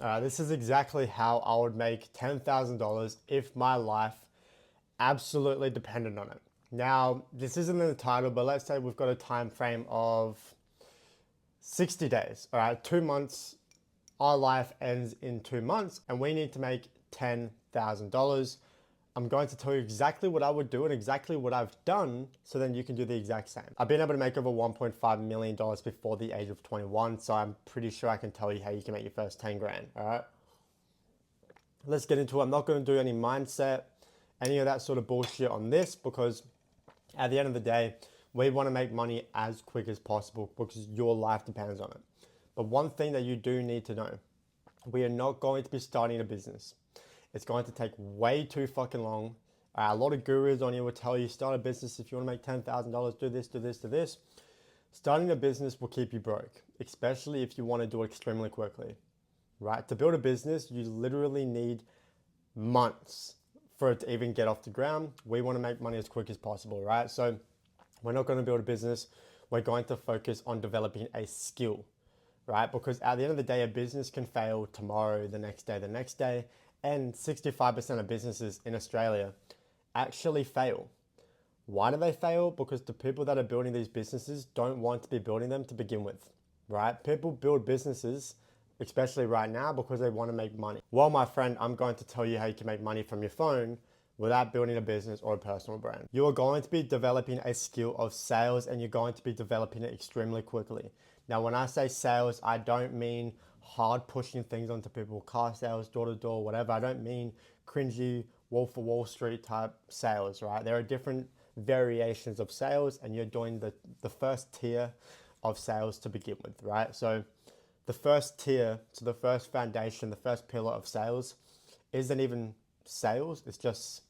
This is exactly how I would make $10,000 if my life absolutely depended on it. Now, this isn't in the title, but let's say we've got a time frame of 60 days. All right, 2 months, our life ends in 2 months, and we need to make $10,000. I'm going to tell you exactly what I would do and exactly what I've done so then you can do the exact same. I've been able to make over $1.5 million before the age of 21, so I'm pretty sure I can tell you how you can make your first 10 grand, all right? Let's get into it. I'm not going to do any mindset, any of that sort of bullshit on this because at the end of the day, we want to make money as quick as possible because your life depends on it. But one thing that you do need to know, we are not going to be starting a business. It's going to take way too fucking long. A lot of gurus on here will tell you start a business if you want to make $10,000, do this, do this, do this. Starting a business will keep you broke, especially if you want to do it extremely quickly, right? To build a business, you literally need months for it to even get off the ground. We want to make money as quick as possible, right? So we're not going to build a business. We're going to focus on developing a skill, right? Because at the end of the day, a business can fail tomorrow, the next day, and 65% of businesses in Australia actually fail. Why do they fail? Because the people that are building these businesses don't want to be building them to begin with, right? People build businesses, especially right now, because they want to make money. Well, my friend, I'm going to tell you how you can make money from your phone without building a business or a personal brand. You are going to be developing a skill of sales and you're going to be developing it extremely quickly. Now, when I say sales, I don't mean hard pushing things onto people, car sales, door to door, whatever. I don't mean cringy Wolf of Wall Street type sales, right? There are different variations of sales and you're doing the first tier of sales to begin with, right? So the first tier, so the first foundation, the first pillar of sales isn't even sales, it's just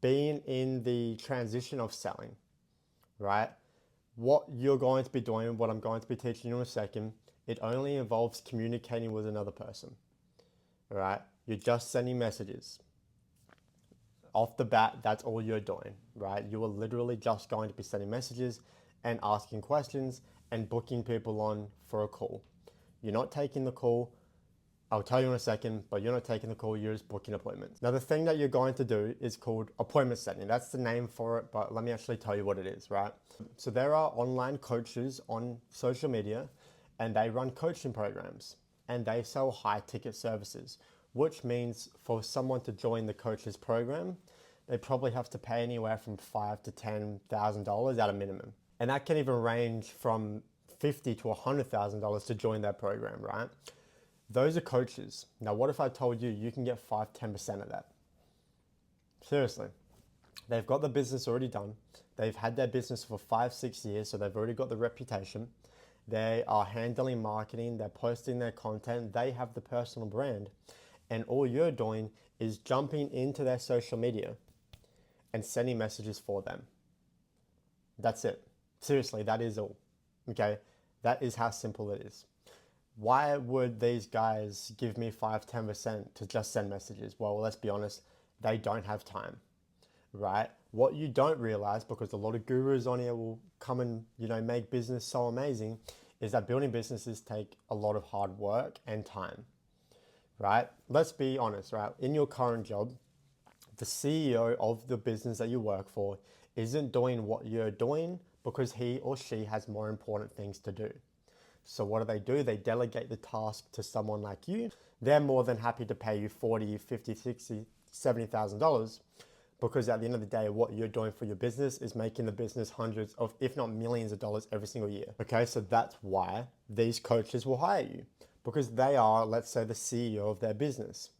being in the transition of selling, right? What you're going to be doing, what I'm going to be teaching you in a second, it only involves communicating with another person, all right? You're just sending messages. Off the bat, that's all you're doing, right? You are literally just going to be sending messages and asking questions and booking people on for a call. You're not taking the call. I'll tell you in a second, but you're not taking the call, you're just booking appointments. Now, the thing that you're going to do is called appointment setting. That's the name for it, but let me actually tell you what it is, right? So there are online coaches on social media and they run coaching programs and they sell high ticket services, which means for someone to join the coach's program, they probably have to pay anywhere from $5,000 to $10,000 at a minimum. And that can even range from $50,000 to $100,000 to join their program, right? Those are coaches. Now, what if I told you you can get 5-10% of that? Seriously. They've got the business already done. They've had their business for 5-6 years, so they've already got the reputation. They are handling marketing, they're posting their content, they have the personal brand. And all you're doing is jumping into their social media and sending messages for them. That's it. Seriously, that is all. Okay? That is how simple it is. Why would these guys give me 5-10% to just send messages? Well, let's be honest, they don't have time, right? What you don't realize, because a lot of gurus on here will come and, make business so amazing, is that building businesses take a lot of hard work and time, right? Let's be honest, right? In your current job, the CEO of the business that you work for isn't doing what you're doing because he or she has more important things to do. So what do? They delegate the task to someone like you. They're more than happy to pay you $40,000, $50,000, $60,000, $70,000 because at the end of the day, what you're doing for your business is making the business hundreds of, if not millions of dollars every single year. Okay, so that's why these coaches will hire you because they are, let's say, the CEO of their business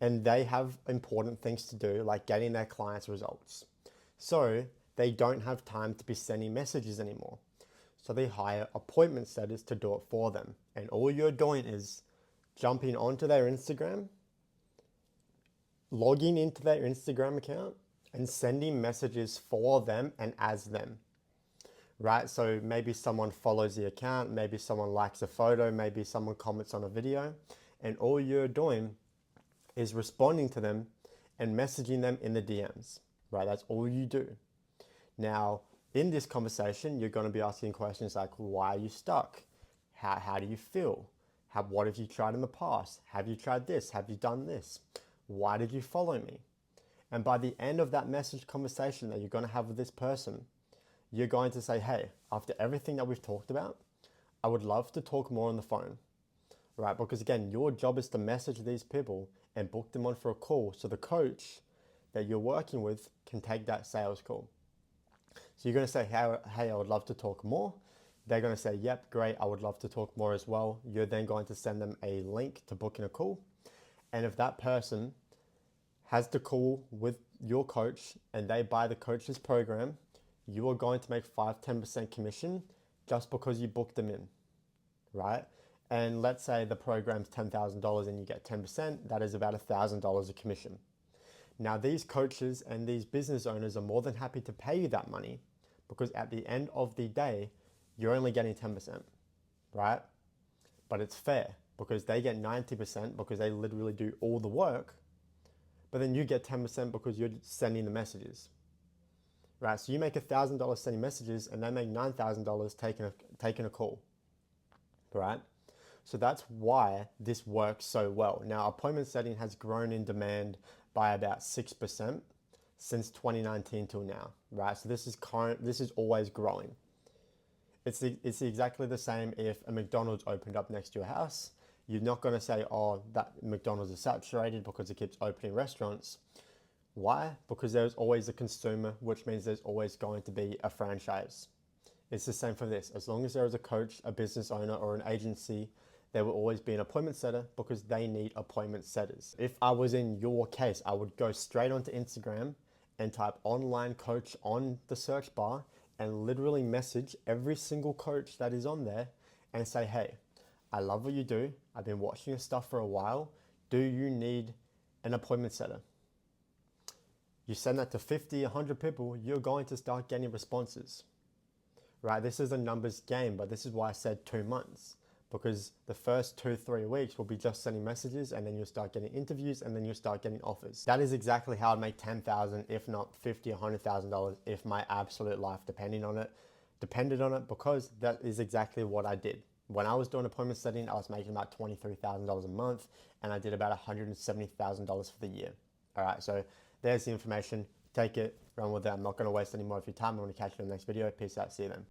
and they have important things to do like getting their clients results. So they don't have time to be sending messages anymore. So they hire appointment setters to do it for them. And all you're doing is jumping onto their Instagram, logging into their Instagram account and sending messages for them and as them, right? So maybe someone follows the account, maybe someone likes a photo, maybe someone comments on a video, and all you're doing is responding to them and messaging them in the DMs, right? That's all you do. Now, in this conversation, you're going to be asking questions like, why are you stuck? How do you feel? What have you tried in the past? Have you tried this? Have you done this? Why did you follow me? And by the end of that message conversation that you're going to have with this person, you're going to say, hey, after everything that we've talked about, I would love to talk more on the phone, right? Because again, your job is to message these people and book them on for a call so the coach that you're working with can take that sales call. So you're going to say, hey, I would love to talk more. They're going to say, yep, great, I would love to talk more as well. You're then going to send them a link to book in a call. And if that person has the call with your coach and they buy the coach's program, you are going to make 5-10% commission just because you booked them in, right? And let's say the program's $10,000 and you get 10%, that is about $1,000 of commission. Now, these coaches and these business owners are more than happy to pay you that money because at the end of the day, you're only getting 10%, right? But it's fair because they get 90% because they literally do all the work, but then you get 10% because you're sending the messages, right? So you make $1,000 sending messages and they make $9,000 taking a call, right? So that's why this works so well. Now, appointment setting has grown in demand by about 6% since 2019 till now, right? So this is always growing. It's exactly the same if a McDonald's opened up next to your house. You're not going to say, oh, that McDonald's is saturated because it keeps opening restaurants. Why? Because there's always a consumer, which means there's always going to be a franchise. It's the same for this. As long as there is a coach, a business owner, or an agency, there will always be an appointment setter because they need appointment setters. If I was in your case, I would go straight onto Instagram and type online coach on the search bar and literally message every single coach that is on there and say, hey, I love what you do. I've been watching your stuff for a while. Do you need an appointment setter? You send that to 50, 100 people, you're going to start getting responses, right? This is a numbers game, but this is why I said 2 months, because the first 2-3 weeks will be just sending messages and then you'll start getting interviews and then you'll start getting offers. That is exactly how I'd make $10,000, if not $50,000 or $100,000 if my absolute life depended on it, because that is exactly what I did. When I was doing appointment setting, I was making about $23,000 a month and I did about $170,000 for the year. All right, so there's the information. Take it, run with it. I'm not going to waste any more of your time. I'm going to catch you in the next video. Peace out. See you then.